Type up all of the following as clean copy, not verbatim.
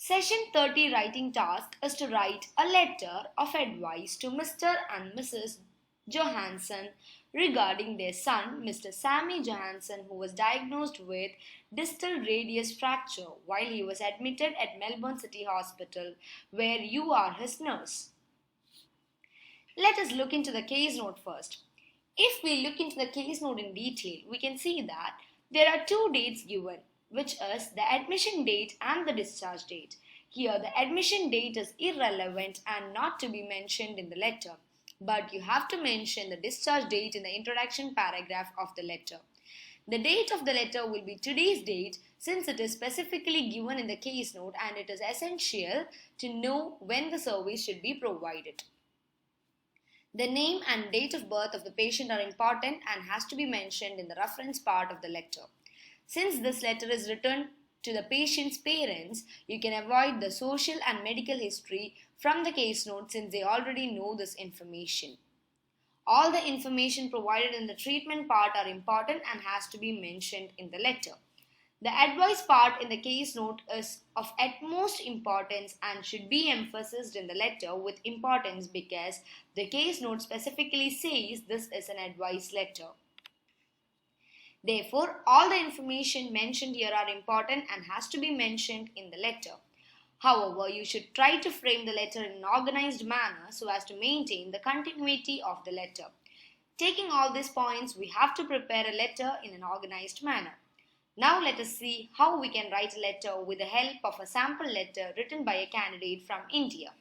Session 30 writing task is to write a letter of advice to Mr. and Mrs. Johansson regarding their son, Mr. Sammy Johansson, who was diagnosed with distal radius fracture while he was admitted at Melbourne City Hospital, where you are his nurse. Let us look into the case note first. If we look into the case note in detail, we can see that there are two dates given, which is the admission date and the discharge date. Here the admission date is irrelevant and not to be mentioned in the letter, but you have to mention the discharge date in the introduction paragraph of the letter. The date of the letter will be today's date since it is specifically given in the case note and it is essential to know when the service should be provided. The name and date of birth of the patient are important and has to be mentioned in the reference part of the letter. Since this letter is written to the patient's parents, you can avoid the social and medical history from the case note since they already know this information. All the information provided in the treatment part are important and has to be mentioned in the letter. The advice part in the case note is of utmost importance and should be emphasized in the letter with importance because the case note specifically says this is an advice letter. Therefore, all the information mentioned here are important and has to be mentioned in the letter. However, you should try to frame the letter in an organized manner so as to maintain the continuity of the letter. Taking all these points, we have to prepare a letter in an organized manner. Now let us see how we can write a letter with the help of a sample letter written by a candidate from India.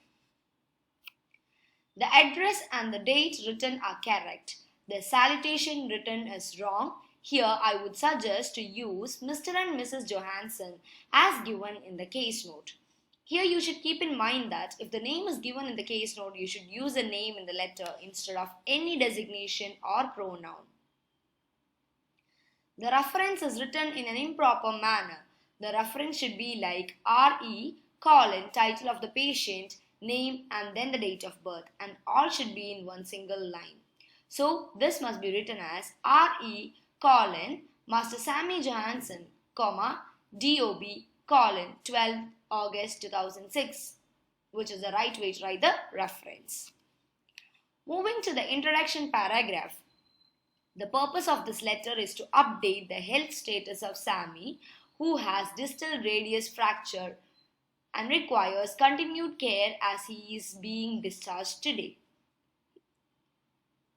The address and the date written are correct. The salutation written is wrong. Here I would suggest to use Mr. and Mrs. Johansson as given in the case note. Here you should keep in mind that if the name is given in the case note, you should use a name in the letter instead of any designation or pronoun. The reference is written in an improper manner. The reference should be like RE, title of the patient, name and then the date of birth, and all should be in one single line. So this must be written as RE, Master Sammy Johansson, DOB, 12 August 2006, which is the right way to write the reference. Moving to the introduction paragraph. The purpose of this letter is to update the health status of Sammy, who has distal radius fracture and requires continued care as he is being discharged today.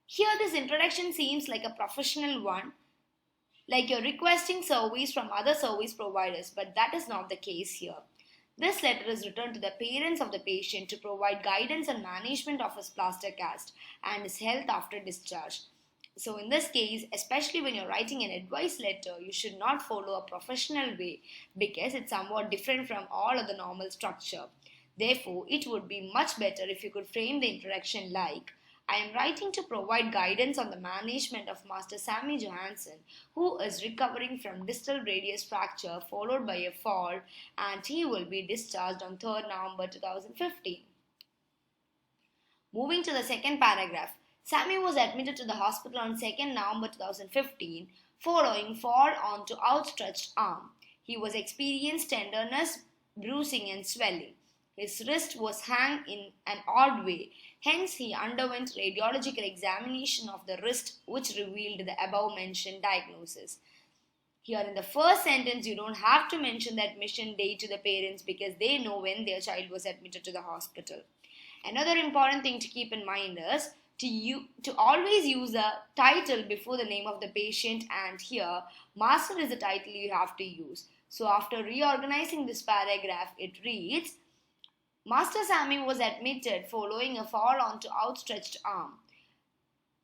Here this introduction seems like a professional one, like you're requesting service from other service providers, but that is not the case here. This letter is written to the parents of the patient to provide guidance and management of his plaster cast and his health after discharge. So in this case, especially when you're writing an advice letter, you should not follow a professional way because it's somewhat different from all of the normal structure. Therefore, it would be much better if you could frame the introduction like, I am writing to provide guidance on the management of Master Sammy Johansson, who is recovering from distal radius fracture followed by a fall, and he will be discharged on 3rd November 2015. Moving to the second paragraph. Sammy was admitted to the hospital on 2nd November 2015 following fall onto outstretched arm. He was experienced tenderness, bruising and swelling. His wrist was hung in an odd way. Hence, he underwent radiological examination of the wrist which revealed the above mentioned diagnosis. Here in the first sentence, you don't have to mention the admission date to the parents because they know when their child was admitted to the hospital. Another important thing to keep in mind is to always use a title before the name of the patient, and here master is the title you have to use. So after reorganizing this paragraph, it reads, Master Sammy was admitted following a fall onto outstretched arm.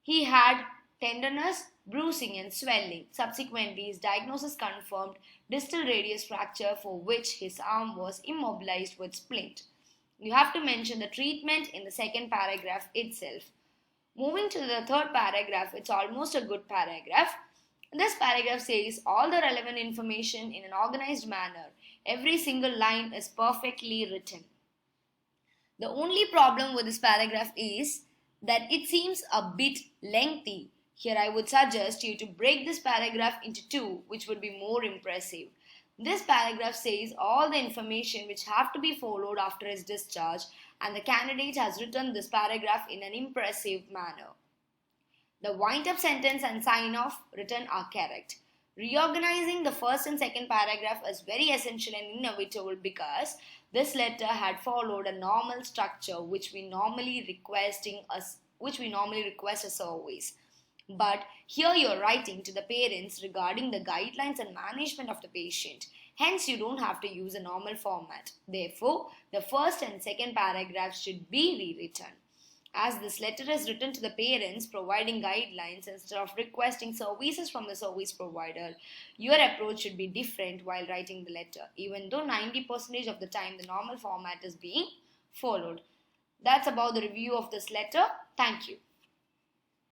He had tenderness, bruising and swelling. Subsequently, his diagnosis confirmed distal radius fracture for which his arm was immobilized with splint. You have to mention the treatment in the second paragraph itself. Moving to the third paragraph, it's almost a good paragraph. This paragraph says all the relevant information in an organized manner. Every single line is perfectly written. The only problem with this paragraph is that it seems a bit lengthy. Here I would suggest you to break this paragraph into two, which would be more impressive. This paragraph says all the information which have to be followed after his discharge, and the candidate has written this paragraph in an impressive manner. The wind-up sentence and sign-off written are correct. Reorganizing the first and second paragraph is very essential and inevitable because this letter had followed a normal structure which we normally request as always. But here you are writing to the parents regarding the guidelines and management of the patient. Hence, you don't have to use a normal format. Therefore, the first and second paragraphs should be rewritten. As this letter is written to the parents providing guidelines instead of requesting services from the service provider, your approach should be different while writing the letter, even though 90% of the time the normal format is being followed. That's about the review of this letter. Thank you.